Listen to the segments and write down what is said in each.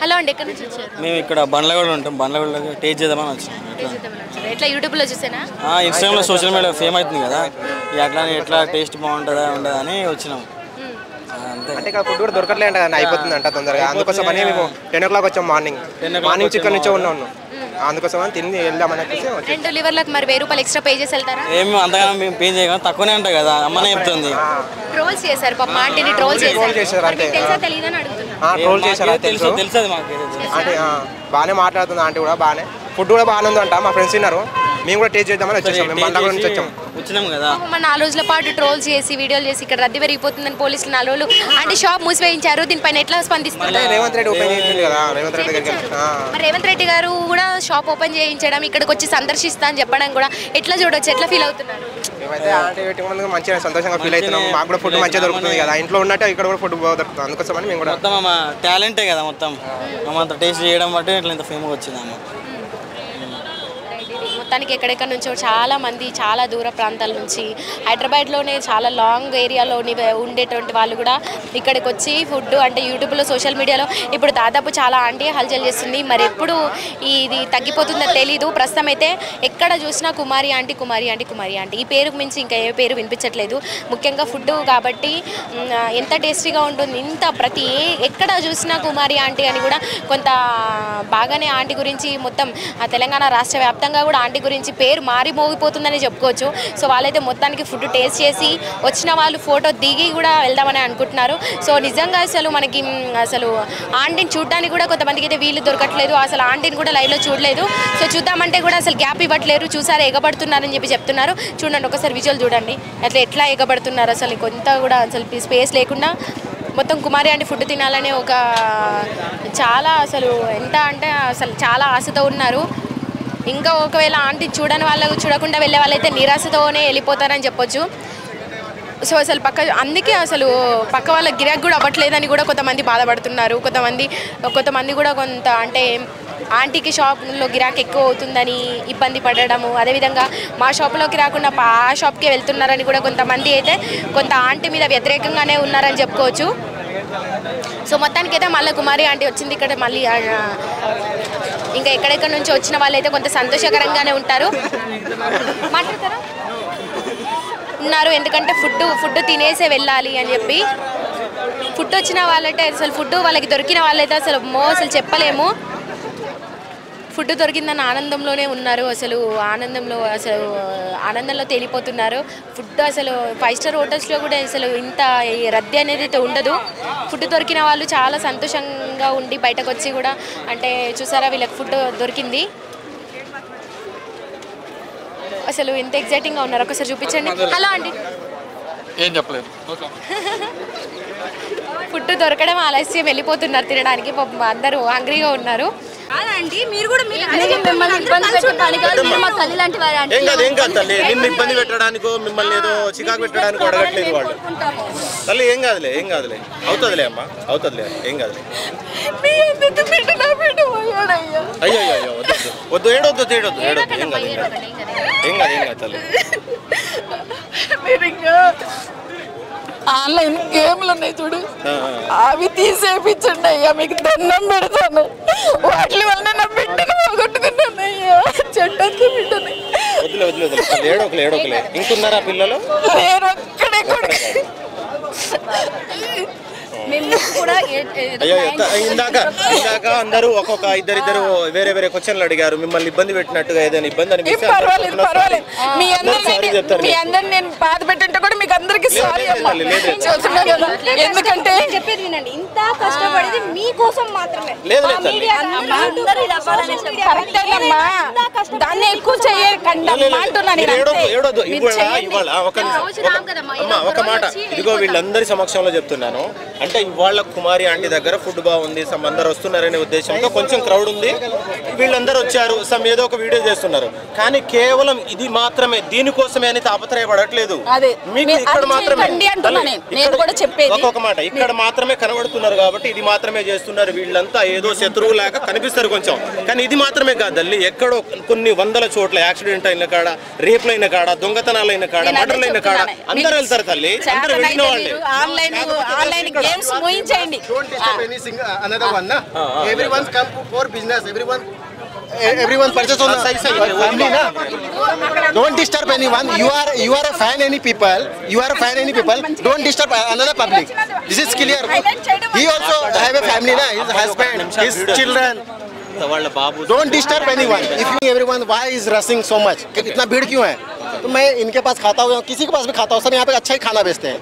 Hello అండి, ఎక్కడి నుంచి వచ్చారు? మేము ఇక్కడ బండ్లగూడ ఉంటాం. బండ్లగూడలో టేస్ట్ చేద్దామని వచ్చాం. ఎట్లా యూట్యూబ్లో చూసానా? ఇన్స్టాగ్రామ్లో సోషల్ మీడియా ఫేమ్ అవుతుంది కదా, అట్లా ఎట్లా టేస్ట్ బాగుంటుందా ఉండదా అని వచ్చినాం. అంటే ఇక్కడ ఫుడ్ కూడా దొరకట్లే అంట, అయిపోతుంది అంట తొందరగా. అందుకోసం అని మేము 10 o'clock వచ్చాం. మార్నింగ్ చికెన్ నుంచే ఉన్నాను. అందుకోసం అని తిని వెళ్దామని చెప్పేసి 2 లివర్లకు మరి 1000 రూపాయలు ఎక్స్ట్రా పే చేసి వెళ్తారా? ఏమి అంతగా మేము పే చేయగలం, తక్కువనే ఉంటాయి కదా, అమ్మనే చెప్తుంది. ట్రోల్స్ చేశారు పాప, ఆంటీని ట్రోల్ చేశారు. అంటే తెలుసా తెలీదని అడుగుతున్నా. ట్రోల్ చేశారు, తెలుసు మాకు. అంటే బాగానే మాట్లాడుతుంది ఆంటీ కూడా, బాగానే ఫుడ్ కూడా బాగానే ఉందంట. మా ఫ్రెండ్స్ తిన్నారు, మేము కూడా టేస్ట్ చేద్దామని వచ్చేసాం. మేము బండ్లగూడ నుంచి వచ్చినాం కదా. 4 రోజుల పాటు ట్రోల్స్ చేసి వీడియోలు చేసి ఇక్కడ రద్దీ పెరిగిపోతుందని పోలీసులు 4 రోజులు అంటే షాప్ మూసివేయించారు. దీనిపైన ఎట్లా స్పందిస్తారు? రేవంత్ రెడ్డి ఓపెన్ చేయించింది కదా, రేవంత్ రెడ్డి గారు కూడా షాప్ ఓపెన్ చేయించడం, ఇక్కడికి వచ్చి సందర్శిస్తా అని చెప్పడం కూడా ఎట్లా చూడొచ్చు, ఎట్లా ఫీల్ అవుతున్నారు? మేమైతే ఆంటీ పెట్టుకున్నందుకు మంచిగా సంతోషంగా ఫీల్ అవుతున్నాం. మాకు కూడా ఫుడ్ మంచిగా దొరుకుతుంది కదా, ఇంట్లో ఉన్నట్టు ఇక్కడ కూడా ఫుడ్ బాగా దొరుకుతుంది. అందుకోసమని మేము కూడా మొత్తం మా టాలెంటే కదా, మొత్తం అంత టేస్ట్ చేయడం బట్టి ఇట్లా ఇంత ఫేమస్ వచ్చింది అమ్మ. మొత్తానికి ఎక్కడెక్కడ నుంచో చాలా మంది చాలా దూర ప్రాంతాల నుంచి హైదరాబాద్లోనే చాలా లాంగ్ ఏరియాలో ఉండేటువంటి వాళ్ళు కూడా ఇక్కడికి వచ్చి ఫుడ్ అంటే యూట్యూబ్లో సోషల్ మీడియాలో ఇప్పుడు దాదాపు చాలా ఆంటీ హల్చల్ చేస్తుంది. మరి ఎప్పుడు ఇది తగ్గిపోతుందో తెలీదు. ప్రస్తుతం అయితే ఎక్కడ చూసినా కుమారి ఆంటీ కుమారి ఆంటీ కుమారి ఆంటీ, ఈ పేరుకు మించి ఇంకా ఏ పేరు వినిపించట్లేదు. ముఖ్యంగా ఫుడ్ కాబట్టి ఎంత టేస్టీగా ఉంటుంది, ఇంత ఎక్కడ చూసినా కుమారి ఆంటీ అని కూడా కొంత బాగానే ఆంటీ గురించి మొత్తం తెలంగాణ రాష్ట్ర వ్యాప్తంగా కూడా ఆంటీ గురించి పేరు మారి మోగిపోతుందని చెప్పుకోవచ్చు. సో వాళ్ళైతే మొత్తానికి ఫుడ్ టేస్ట్ చేసి వచ్చిన వాళ్ళు ఫోటో దిగి కూడా వెళ్దామని అనుకుంటున్నారు. సో నిజంగా మనకి ఆంటీని చూడడానికి కూడా కొంతమందికి అయితే వీళ్ళు దొరకట్లేదు, అసలు ఆంటీని కూడా లైవ్లో చూడలేదు. సో చూద్దామంటే కూడా అసలు గ్యాప్ ఇవ్వట్లేరు. చూసారా ఎగబడుతున్నారని చెప్తున్నారు. చూడండి ఒకసారి విజువల్ చూడండి, ఎట్లా ఎగబడుతున్నారు. అసలు కొంత కూడా అసలు స్పేస్ లేకుండా మొత్తం కుమారి ఆంటీ ఫుడ్ తినాలనే ఒక చాలా ఎంత అంటే చాలా ఆశతో ఉన్నారు. ఇంకా ఒకవేళ ఆంటీ చూడకుండా వెళ్ళే వాళ్ళైతే నిరాశతోనే వెళ్ళిపోతారని చెప్పొచ్చు. సో అందుకే పక్క వాళ్ళ గిరాకీ కూడా అవ్వట్లేదని కూడా కొంతమంది బాధపడుతున్నారు. కొంతమంది కూడా కొంత అంటే ఆంటీకి షాప్లో గిరాకీ ఎక్కువ అవుతుందని ఇబ్బంది పడడము, అదేవిధంగా మా షాప్లోకి రాకుండా ఆ షాప్కే వెళ్తున్నారని కూడా కొంతమంది అయితే కొంత ఆంటీ మీద వ్యతిరేకంగానే ఉన్నారని చెప్పుకోవచ్చు. సో మొత్తానికి అయితే మళ్ళీ కుమారి ఆంటీ వచ్చింది ఇక్కడ మళ్ళీ. ఇంకా ఎక్కడెక్కడ నుంచి వచ్చిన వాళ్ళైతే కొంత సంతోషకరంగానే ఉన్నారు. ఎందుకంటే ఫుడ్ తినేసే వెళ్ళాలి అని చెప్పి. ఫుడ్ వచ్చిన వాళ్ళైతే ఫుడ్ వాళ్ళకి దొరికిన వాళ్ళైతే అసలు చెప్పలేము. ఫుడ్ దొరికిందన్న ఆనందంలోనే ఉన్నారు. ఆనందంలో తేలిపోతున్నారు. ఫుడ్ 5 స్టార్ హోటల్స్లో కూడా ఇంత రద్దీ అనేది అయితే ఉండదు. ఫుడ్ దొరికిన వాళ్ళు చాలా సంతోషంగా ఉండి బయటకు వచ్చి కూడా అంటే చూసారా వీళ్ళకి ఫుడ్ దొరికింది. ఎంత ఎగ్జైటింగ్గా ఉన్నారు, ఒకసారి చూపించండి. హలో అండి, ఏం చెప్పలేదు. ఫుడ్ దొరకడం ఆలస్యం, వెళ్ళిపోతున్నారు తినడానికి. అందరూ హంగ్రీగా ఉన్నారు. అదండి మీరు కూడా మిమ్మల్ని ఇబ్బంది పెట్టడానికి తల్లి లాంటి వారు నిన్ను ఇబ్బంది పెట్టడానికో మిమ్మల్ని ఏదో చికాకు పెట్టడానికి అడగట్లేదు వాళ్ళు. తల్లి ఏం కాదులే అవుతుందిలే అమ్మా, అవుతుందిలే, ఏం కాదులే. అయ్యో అయ్యో వద్దు ఏడొద్దు ఏం కాదు తల్లి. ఆన్లైన్ గేమ్లు ఉన్నాయి చూడు, అవి తీసేపించండి అయ్యా, మీకు దండం పెడతాను. వాటి వల్ల నా బిడ్డను పోగొట్టుకున్నాను అయ్యా, చెడ్డకు బిడ్డని. ఏడోకలే ఇంకున్నారా పిల్లలు? నేను ఒక్కడే కూడా అయ్యో ఇందాక అందరూ ఒక్కొక్క ఇద్దరు వేరే క్వశ్చన్లు అడిగారు. మిమ్మల్ని ఇబ్బంది పెట్టినట్టుగా ఏదైనా ఇబ్బంది అనిపిస్తే మీ అందరు నేను బాధ పెట్టంటే కూడా మీకు అందరికి సారీ ఎందుకంటే చెప్పేది వినండి, ఇంత కష్టపడేది మీకోసం మాత్రమే. దాన్ని ఎక్కువ చేయకండి ఒక మాట. ఇదిగో వీళ్ళందరి సమక్షంలో చెప్తున్నాను. అంటే ఇవాళ కుమారి ఆంటీ దగ్గర ఫుడ్ బాగుంది, అందరు వస్తున్నారనే ఉద్దేశంతో కొంచెం క్రౌడ్ ఉంది, వీళ్ళందరూ వచ్చారు, ఏదో ఒక వీడియో చేస్తున్నారు. కానీ కేవలం ఇది మాత్రమే, దీనికోసమే అని తాపత్రయపడట్లేదు. మీకు ఇక్కడ మాత్రమే ఒక్కొక్క మాట ఇక్కడ మాత్రమే కనబడుతున్నారు కాబట్టి ఇది మాత్రమే చేస్తున్నారు. వీళ్ళంతా ఏదో శత్రువులాగా కనిపిస్తారు కొంచెం, కానీ ఇది మాత్రమే కాదు. తల్లి ఎక్కడో కొన్ని వందల చోట్ల యాక్సిడెంట్ అయిన కాడ, రేపులైన కాడ, దొంగతనాలైన కాడ, మర్డర్లైన కాడ అందరూ వెళ్తారు తల్లి. అందరూ వెళ్ళిన వాళ్ళే. ఆన్లైన్ గేమ్స్ మూయించేయండి. Don't disturb any single another one, na? Everyone's come for business. Everyone purchase on the family, na? Don't disturb anyone. You are a fan any people. Don't disturb another public. This is clear. He also have a family, na? His husband, his children. Don't disturb anyone. If you everyone why is rushing so much? इतना भीड़ क्यों है? तो मैं इनके पास खाता हूँ, किसी के पास भी खाता हूँ, सब यहाँ पे अच्छा ही खाना बेचते हैं.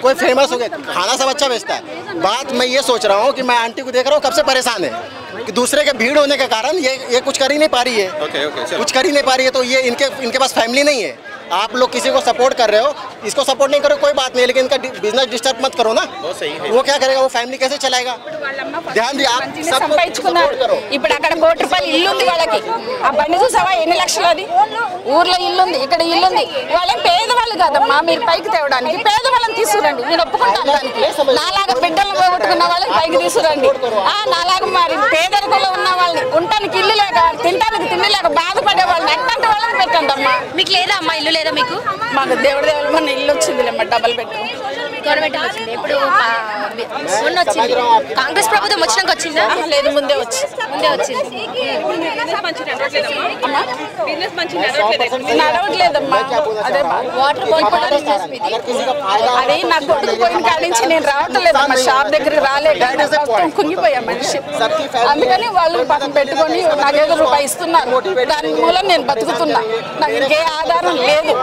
कोई फेमस हो गया, खाना सब अच्छा बेचता है. बात मैं ये सोच रहा हूँ कि मैं आंटी को देख रहा हूँ कब से परेशान है कि दूसरे के भीड़ होने के कारण ये कुछ कर ही नहीं पा रही है. कुछ कर ही नहीं पा रही है, तो ये इनके पास फैमिली नहीं है. आप लोग किसी को सपोर्ट कर रहे हो, इसको सपोर्ट नहीं करो कोई बात नहीं, लेकिन इनका बिजनेस डिस्टर्ब मत करो ना. वो क्या करेगा, वो फैमिली कैसे चलाएगा? ध्यान दिए आप సంపాదించుకున్నారు. ఇప్పుడు అక్కడ 1 కోటి రూపాయలు ఇల్లు ఉంది వాళ్ళకి. ఆ బండి చూసావా ఎన్ని లక్షలు? అది ఊర్లో ఇల్లు ఉంది, ఇక్కడ ఇల్లు ఉంది. వాళ్ళేం పేదవాళ్ళు కాదమ్మా, మీరు పైకి తేవడానికి పేదవాళ్ళని తీసుకురండి. నేను ఒప్పుకుంటాను దానికి. నాలాగా బిడ్డలను పోగొట్టుకున్న వాళ్ళని పైకి తీసుకురండి. నాలాగా మరి పేదరికంలో ఉన్న వాళ్ళని ఉండటానికి ఇల్లు లేక, తినడానికి తిండి లేక బాధపడే వాళ్ళని అట్లాంటి వాళ్ళని పెట్టండి అమ్మా. మీకు లేదా అమ్మా ఇల్లు లేదా మీకు? మాకు దేవుడి దేవుడు మన ఇల్లు వచ్చిందిలేమ్మా, డబల్ బెడ్రూమ్ గవర్నమెంట్ వచ్చింది. ఇప్పుడు మొన్న వచ్చింది, కాంగ్రెస్ ప్రభుత్వం వచ్చినాక వచ్చిందా? లేదు, ముందే వచ్చింది. నడవట్లేదమ్మా. అదే వాటర్ అది నా కొడుకు పోయిన కాడి నుంచి నేను రావట్లేదమ్మా, షాప్ దగ్గరికి రాలేక కుంగిపోయా మనిషి. అందుకని వాళ్ళు పక్కన పెట్టుకొని నాకేదో రూపాయి ఇస్తున్నారు, దాని మూలం నేను బతుకుతున్నా. నాకు ఇంకే ఆధారం లేదు.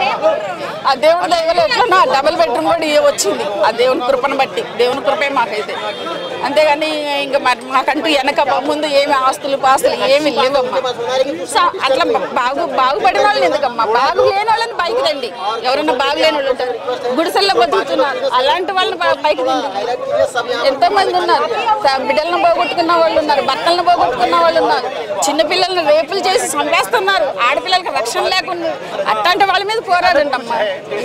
ఆ దేవుడి దయవల్ల ఎట్లా నా డబుల్ బెడ్రూమ్ కూడా వచ్చింది, ఆ దేవుని కృపను బట్టి. దేవుని కృపే మాకైతే, అంతేగాని ఇంకా మరి మాకంటూ వెనక ముందు ఏమి ఆస్తులు పాస్తులు ఏమి లేవమ్మా. అట్లా బాగుపడిన వాళ్ళని ఎందుకమ్మా, బాగు లేని వాళ్ళని పైకి రండి. ఎవరైనా బాగులేని వాళ్ళు ఉంటారు, గుడిసెల్లో బతుకుతున్నారు, అలాంటి వాళ్ళని పైకి రండి. ఎంతో మంది ఉన్నారు, బిడ్డలను పోగొట్టుకున్న వాళ్ళు ఉన్నారు, భర్తలను పోగొట్టుకున్న వాళ్ళు ఉన్నారు, చిన్నపిల్లలను రేపులు చేసి చంపేస్తున్నారు, ఆడపిల్లలకి రక్షణ లేకుండా. అట్లాంటి వాళ్ళ మీద పోరాడండి అమ్మా.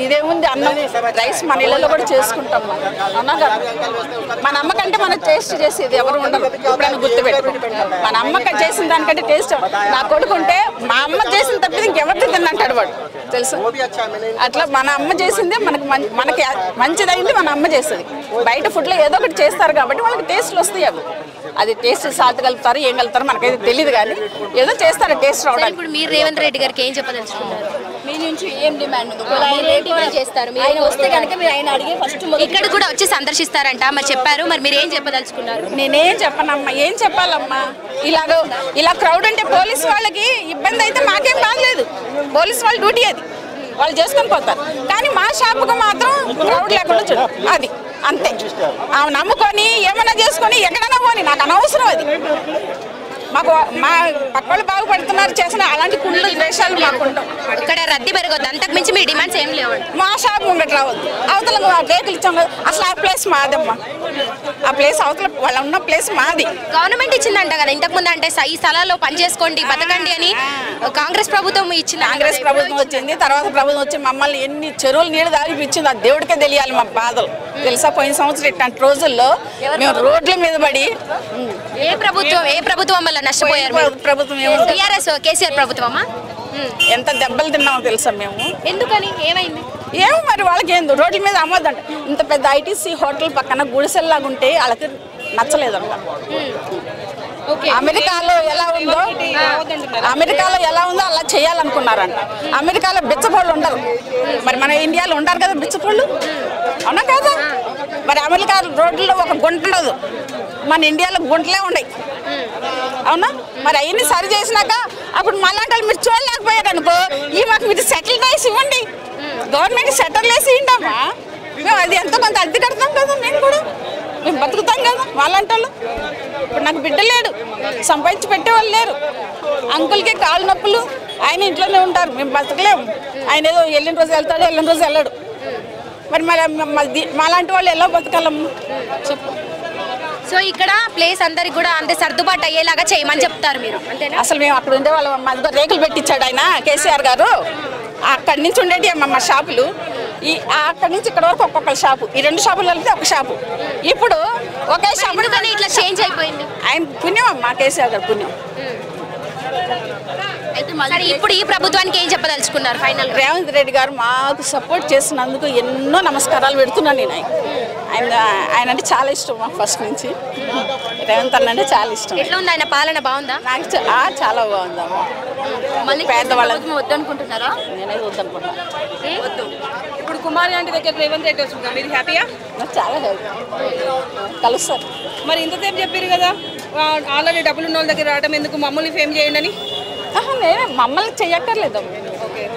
ఇదేముంది, అన్నం రైస్ మన ఇళ్ళలో కూడా చేసుకుంటాం. అవునా కదా? మన అమ్మకంటే మనం టేస్ట్ చేసేది ఎవరు ఉండరు. ఎప్పుడైనా గుర్తుపెట్టు, మన అమ్మ చేసిన దానికంటే టేస్ట్. నా కొడుకుంటే మా అమ్మ చేసిన తప్పితే ఇంకెవరితో తిన్నంటాడు వాడు, తెలుసు. అట్లా మన అమ్మ చేసిందే మనకి మంచిదైంది, మన అమ్మ చేస్తుంది. బయట ఫుడ్లో ఏదో ఒకటి చేస్తారు కాబట్టి వాళ్ళకి టేస్ట్లు వస్తాయి. అవి అది టేస్ట్ సాల్ట్ కలుపుతారు, ఏం కలుపుతారు మనకైతే తెలియదు, కానీ ఏదో చేస్తారు టేస్ట్ రావడానికి. ఇప్పుడు మీరు రేవంత్ రెడ్డి గారికి ఏం చెప్పదలుచుకున్నారు? మీ నుంచి ఏం డిమాండ్ ఉంది? చేస్తారు ఆయన వస్తే కనుక మీరు ఆయన అడిగి ఫస్ట్ ఇక్కడ కూడా వచ్చి సందర్శిస్తారంట మరి చెప్పారు. మరి మీరు ఏం చెప్పదలుచుకున్నారు? నేనేం చెప్పనమ్మా, ఏం చెప్పాలమ్మా. ఇలా క్రౌడ్ అంటే పోలీసు వాళ్ళకి ఇబ్బంది అయితే మాకేం బాగలేదు, పోలీసు వాళ్ళ డ్యూటీ అది, వాళ్ళు చేసుకొని పోతారు. కానీ మా షాపుకు మాత్రం క్రౌడ్ లేకుండా చూడు, అది అంతే. ఆమె నమ్ముకొని ఏమైనా చేసుకొని ఎక్కడైనా పోని, నాకు అనవసరం అది. మాకు మా పక్క వాళ్ళు బాగుపడుతున్నారు చేసిన అలాంటి కుళ్ళు ద్వేషాలు మాకు ఉండవు. ఇక్కడ రద్దీ పెరగొద్దు, అంతకు మించి మీ డిమాండ్స్ ఏం లేవు. మా షాప్ ముంగట రావద్దు, అవతల రేకులు ఇచ్చాం కదా, అసలు ఆ ప్లేస్ మాదమ్మా. ఆ ప్లేస్ అవతల వాళ్ళ ఉన్న ప్లేస్ మాది. గవర్నమెంట్ ఇచ్చిందంట కదా ఇంతకుముందు, అంటే ఈ స్థలాల్లో పని చేసుకోండి బతకండి అని కాంగ్రెస్ ప్రభుత్వం ఇచ్చింది. కాంగ్రెస్ ప్రభుత్వం వచ్చింది, తర్వాత ప్రభుత్వం వచ్చి మమ్మల్ని ఎన్ని చెరువులు నీళ్ళు దాగిపించింది, ఆ దేవుడికే తెలియాలి మా బాధలు, తెలుసా. పోయిన సంవత్సరం ఇట్లాంటి రోజుల్లో మేము రోడ్ల మీద పడి ఏ ప్రభుత్వం వల్ల నష్టపోయారు? ప్రభుత్వం టీఆర్ఎస్ కేసీఆర్ ప్రభుత్వమా? ఎంత దెబ్బలు తిన్నామో తెలుసా మేము. ఎందుకని, ఏమైంది? ఏమో మరి వాళ్ళకి ఏందో రోడ్ల మీద అమ్మొద్దంట. ఇంత పెద్ద ఐటీసీ హోటల్ పక్కన గుడిసెల్లాగా ఉంటే వాళ్ళకి నచ్చలేదంట. అమెరికాలో ఎలా ఉందో అలా చేయాలనుకున్నారంట. అమెరికాలో బిచ్చపోళ్ళు ఉండరు, మరి మన ఇండియాలో ఉంటారు కదా బిచ్చపోళ్ళు, అవునా కదా? మరి అమెరికా రోడ్లలో ఒక గుంట ఉండదు, మన ఇండియాలో గుంటలే ఉన్నాయి, అవునా? మరి అవన్నీ సరి చేసినాక అప్పుడు మళ్ళాంటి వాళ్ళు మీరు చూడలేకపోయారు అనుకో, ఈ మాకు మీరు సెటిల్ రైస్ ఇవ్వండి, గవర్నమెంట్ సెటిల్ వేసి ఇవ్వండమ్మా. మేము అది ఎంతో కొంత అద్దె కడతాం కదా, మేము కూడా మేము బతుకుతాం కదా వాళ్ళంటి వాళ్ళు. ఇప్పుడు నాకు బిడ్డ లేడు, సంపాదించి పెట్టేవాళ్ళు లేరు, అంకుల్కి కాళ్ళు నొప్పులు, ఆయన ఇంట్లోనే ఉంటారు, మేము బతకలేము. ఆయన ఏదో వెళ్ళిన రోజు వెళ్తాడు, వెళ్ళిన రోజు వెళ్ళడు. మరి మాలాంటి వాళ్ళు ఎలా బతకాలమ్మా చెప్పు. సో ఇక్కడ ప్లేస్ అందరికి కూడా అంటే సర్దుబాటు అయ్యేలాగా చేయమని చెప్తారు మీరు, అంతేనా? అసలు మేము అక్కడ ఉండే వాళ్ళ మా దగ్గర రేకులు పెట్టించాడు ఆయన కేసీఆర్ గారు. అక్కడి నుంచి ఉండేటి మా షాపులు, అక్కడి నుంచి ఇక్కడ వరకు ఒక్కొక్క షాపు, ఈ 2 షాపులు కలిపితే ఒక షాపు. ఇప్పుడు ఒకే షాపు కానీ ఇట్లా చేంజ్ అయిపోయింది. ఆయన పుణ్యం అమ్మా, కేసీఆర్ గారు పుణ్యం. అయితే సరే ఇప్పుడు ఈ ప్రభుత్వానికి ఏం చెప్పదలుచుకున్నారు ఫైనల్? రేవంత్ రెడ్డి గారు మాకు సపోర్ట్ చేసినందుకు ఎన్నో నమస్కారాలు పెడుతున్నాను నేను. ఆయన అంటే చాలా ఇష్టం మాకు ఫస్ట్ నుంచి. రేవంత్ అన్న అంటే చాలా ఇష్టం. ఎట్లా ఉంది ఆయన పాలన? బాగుందా? నాకు చాలా బాగుందమ్మా. మళ్ళీ పేదవాళ్ళకి వద్దనుకుంటున్నారా? నేనే వద్దనుకుంటున్నాను. వద్దు. ఇప్పుడు కుమారి ఆంటీ దగ్గర రేవంత్ రెడ్డి వస్తుందా, మీరు హ్యాపీయా? నాకు చాలా హ్యాపీ. కలుస్తారు. మరి ఇంతసేపు చెప్పారు కదా ఆల్రెడీ డబ్బులు ఉన్న వాళ్ళ దగ్గర రావడం ఎందుకు, మమ్మల్ని ఫేమ్ చేయండి అని. నేనే మమ్మల్ని చెయ్యక్కర్లేదు.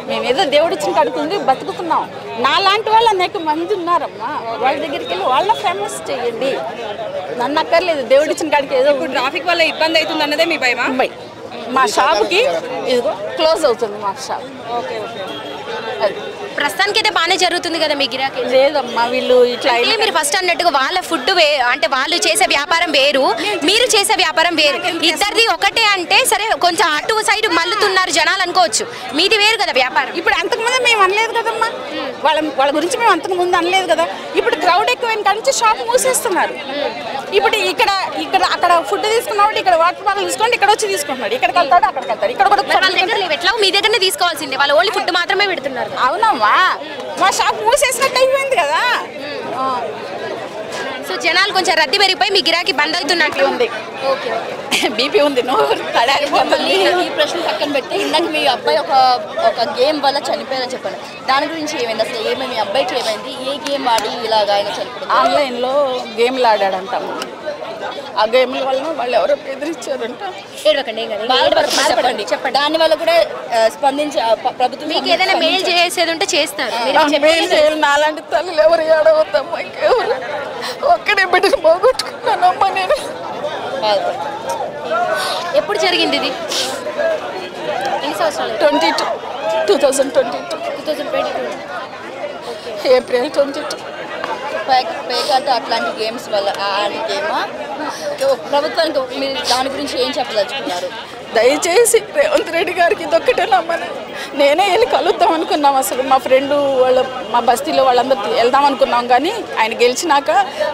మేమేదో దేవుడు ఇచ్చిన కడుతుంది బతుకుతున్నాం. నాలాంటి వాళ్ళు అనేక మంది ఉన్నారమ్మా. వాళ్ళ దగ్గరికి వెళ్ళి వాళ్ళ ఫేమస్ చెయ్యండి. నన్ను అక్కర్లేదు. దేవుడు ఇచ్చిన కాడికి ఏదో ట్రాఫిక్ వల్ల ఇబ్బంది అవుతుంది అన్నదే మీ భయమా? మా షాప్కి ఇదిగో క్లోజ్ అవుతుంది మా షాప్. Okay okay. ప్రస్తుతానికి అయితే బాగానే జరుగుతుంది కదా మీ గిరాకీ? లేదమ్మా వీళ్ళు ఇట్లా మీరు ఫస్ట్ అన్నట్టుగా వాళ్ళ ఫుడ్ అంటే వాళ్ళు చేసే వ్యాపారం వేరు, మీరు చేసే వ్యాపారం వేరు. ఇద్దరిది ఒకటే అంటే సరే కొంచెం అటు సైడ్ మల్లుతున్నారు జనాలు అనుకోవచ్చు. మీది వేరు కదా వ్యాపారం. ఇప్పుడు అంతకుముందు మేము అనలేదు కదమ్మా. వాళ్ళ గురించి మేము అంతకుముందు అనలేదు కదా. ఇప్పుడు క్రౌడ్ ఎక్కువైన కాడ నుంచి షాప్ మూసేస్తున్నారు. ఇప్పుడు ఇక్కడ అక్కడ ఫుడ్ తీసుకున్నాడు, ఇక్కడ వాటర్ బాటిల్ తీసుకోండి, ఇక్కడ వచ్చి తీసుకుంటున్నాడు. ఇక్కడికి వెళ్తాడు, అక్కడికి వెళ్తాడు. ఇక్కడ కూడా వాళ్ళ దగ్గర లేవు. ఎట్లా మీ దగ్గరనే తీసుకోవాల్సిందే. వాళ్ళు ఓన్లీ ఫుడ్ మాత్రమే పెడుతున్నారు. అవునమ్మా, మా షాప్ మూసేసినట్టు అయిపోయింది కదా. సో జనాలు కొంచెం రద్దీ పెరిగిపోయి మీ గిరాకీ బంద్ అవుతున్నట్టు ఉంది. ఓకే బీపీ ఉంది. మళ్ళీ ఈ ప్రశ్న పక్కన పెట్టి ఇందాక మీ అబ్బాయి ఒక గేమ్ వల్ల చనిపోయారని చెప్పండి. దాని గురించి ఏమైంది అసలు? ఏమైంది మీ అబ్బాయికి? ఏమైంది? ఏ గేమ్ ఆడి ఇలాగ ఆయన చనిపోయారు? ఆన్లైన్లో గేమ్లు ఆడాడంటాము. ఆ గేమ్ల వల్ల వాళ్ళు ఎవరో బెదిరించారంట. చెప్పండి. దాని వల్ల కూడా స్పందించి ప్రభుత్వం మీకు ఏదైనా మెయిల్ చేసేది ఉంటే చేస్తారు. మెయిల్ చేయాలి. నాలాంటి తల్లి ఎవరు ఏడవద్దమ్మా. ఇంకెవరు ఒక్కడే బిడ్డను పోగొట్టుకున్నానమ్మా నేను. ఎప్పుడు జరిగింది ఇది? ఎన్ని సంవత్సరాలు? 2022 ఏప్రిల్ 22. పేకాట అట్లాంటి గేమ్స్ వల్ల ఆడి గేమా? ప్రభుత్వానికి మీరు దాని గురించి ఏం చెప్పదలుచుకున్నారు? దయచేసి రేవంత్ రెడ్డి గారికి ఇదొక్కటే నమ్మని. నేనే వెళ్ళి కలుద్దాం అనుకున్నాం. అసలు మా ఫ్రెండు వాళ్ళు మా బస్తీలో వాళ్ళందరూ వెళ్దాం అనుకున్నాం కానీ ఆయన గెలిచినాక.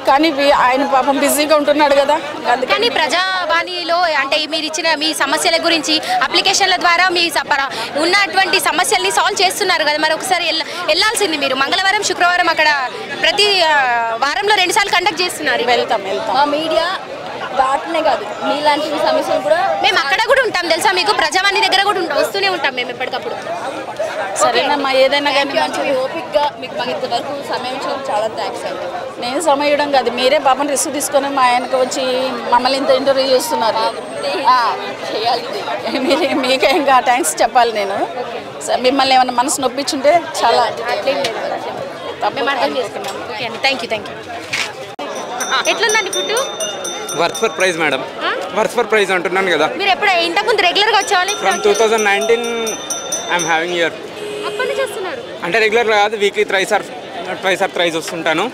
కానీ ఆయన పాపం బిజీగా ఉంటున్నాడు కదా. అందుకని ప్రజావాణిలో అంటే మీరు ఇచ్చిన మీ సమస్యల గురించి అప్లికేషన్ల ద్వారా మీ ఉన్నటువంటి సమస్యల్ని సాల్వ్ చేస్తున్నారు కదా. మరి ఒకసారి వెళ్ళాల్సింది మీరు. మంగళవారం శుక్రవారం అక్కడ ప్రతి వారంలో 2 సార్లు కండక్ట్ చేస్తున్నారు. వెళ్తాం. మా మీడియా వాటినే కాదు మీలాంటి సమస్యలు కూడా మేము అక్కడ కూడా ఉంటాం తెలుసా మీకు. ప్రజావాణి దగ్గర కూడా వస్తూనే ఉంటాం మేము ఎప్పటికప్పుడు. సరేనమ్మా, ఏదైనా కానీ మంచి ఓపిక్గా మీకు మాకు ఇంతవరకు సమయం ఇచ్చినందుకు చాలా థ్యాంక్స్ అండి. నేను సమయం ఇవ్వడం కాదు, మీరే పాపం రిస్క్ తీసుకొని మా ఆయనకు వచ్చి మమ్మల్ని ఇంత ఇంటర్వ్యూ చేస్తున్నారు. చేయాలి. మీకే ఇంకా థ్యాంక్స్ చెప్పాలి నేను. మిమ్మల్ని ఏమన్నా మనసు నొప్పించుంటే చాలా అట్లేం లేదు. మేము అర్థం చేసుకున్నాం. ఓకే అండి, థ్యాంక్ యూ. ఎట్లుందండి food? Worth for prize madam. Worth for prize అంటున్నాను కదా. మీరు ఎప్పుడు ఇంతకుముందు రెగ్యులర్గా వచ్చేవాళ్ళు? From 2019 I'm having year. అప్పటి నుంచి వస్తున్నారు అంటే రెగ్యులర్ కాదు, వీక్లీ ట్రైస్ ఆర్ థ్రైస్ వస్తుంటాను.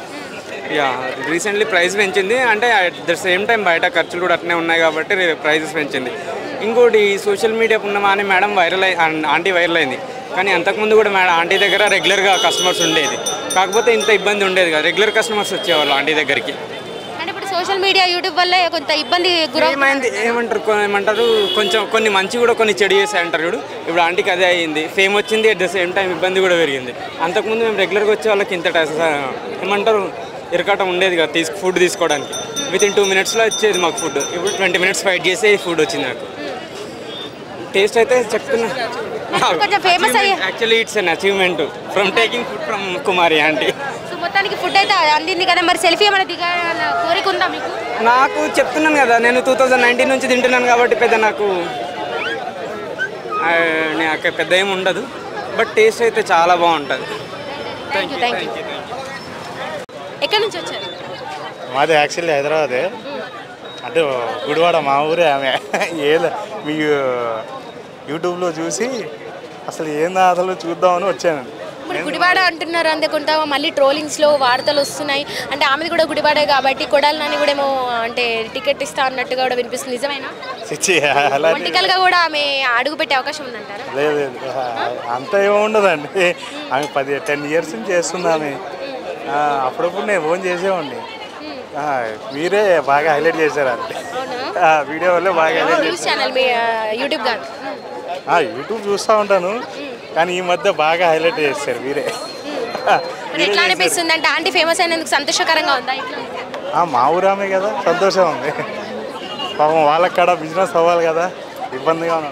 యా, రీసెంట్లీ ప్రైస్ పెంచింది. అంటే అట్ ద సేమ్ టైం బయట ఖర్చులు కూడా అట్నే ఉన్నాయి కాబట్టి ప్రైజెస్ పెంచింది. ఇంకోటి సోషల్ మీడియా పుణ్యమాని మేడం ఆంటీ వైరల్ అయింది. కానీ అంతకుముందు కూడా మేడం ఆంటీ దగ్గర రెగ్యులర్గా కస్టమర్స్ ఉండేది. కాకపోతే ఇంత ఇబ్బంది ఉండేది కదా, రెగ్యులర్ కస్టమర్స్ వచ్చేవాళ్ళు ఆంటీ దగ్గరికి. అంటే ఇప్పుడు సోషల్ మీడియా యూట్యూబ్ వల్ల కొంత ఇబ్బంది ఏమంటారు కొంచెం కొన్ని మంచి కూడా కొన్ని చెడు చేసాయి అంటారు చూడు. ఇప్పుడు ఆంటీకి అదే అయ్యింది, ఫేమ్ వచ్చింది, అట్ ద సేమ్ టైం ఇబ్బంది కూడా పెరిగింది. అంతకుముందు మేము రెగ్యులర్గా వచ్చే వాళ్ళకి ఇంత ఏమంటారు ఇరకాటం ఉండేది కదా ఫుడ్ తీసుకోవడానికి. వితిన్ 2 minutesలో వచ్చేది మాకు ఫుడ్. ఇప్పుడు 20 minutes ఫైట్ చేసే ఫుడ్ వచ్చింది నాకు. టేస్ట్ అయితే చెప్తున్నా, actually it's an achievement from taking food from Kumari aunty. So మొత్తానికి ఫుడ్ అయితే అందింది కదా. మరి సెల్ఫీ ఏమైనా దిగాలన్న కోరిక ఉందా మీకు? నాకు చెప్తున్నాను కదా, నేను 2019 నుంచి తింటున్నాను కాబట్టి పెద్ద నాకు పెద్ద ఏమి ఉండదు. బట్ టేస్ట్ అయితే చాలా బాగుంటుంది. Thank you. ఎక్కడి నుంచి వచ్చారు? మాది యాక్చువల్లీ హైదరాబాదే. అంటే గుడివాడ మా ఊరే ఆమె. మీకు యూట్యూబ్లో చూసి అసలు ఏందా అసలు చూద్దామని వచ్చాను. గుడివాడ అంటున్నారు అందుకుంటా, మళ్ళీ ట్రోలింగ్స్లో వార్తలు వస్తున్నాయి. అంటే ఆమెది కూడా గుడివాడే కాబట్టి కొడాలి నాని కూడా ఏమో అంటే టికెట్ ఇస్తా అన్నట్టుగా కూడా వినిపిస్తుంది. నిజమేనా? పొలిటికల్గా కూడా ఆమె అడుగు పెట్టే అవకాశం ఉందంటారా? లేదు, అంత ఏమో ఉండదండి. ఆమె 10 years నుంచి చేస్తుంది ఆమె. అప్పుడప్పుడు నేను ఫోన్ చేసేవాడిని. మీరే బాగా హైలైట్ చేశారు అంటే వీడియో వల్లే బాగా హైలైట్ న్యూస్ ఛానల్ మీ యూట్యూబ్ కాదు. యూట్యూబ్ చూస్తూ ఉంటాను కానీ ఈ మధ్య బాగా హైలైట్ చేస్తారు వీరే. మరి ఎట్లా అనిపిస్తుంది అంటే ఆంటీ ఫేమస్ అయినందుకు సంతోషకరంగా ఉందా? మా ఊరామే కదా, సంతోషం ఉంది. పాపం వాళ్ళకి కూడా బిజినెస్ అవ్వాలి కదా, ఇబ్బందిగా ఉంది.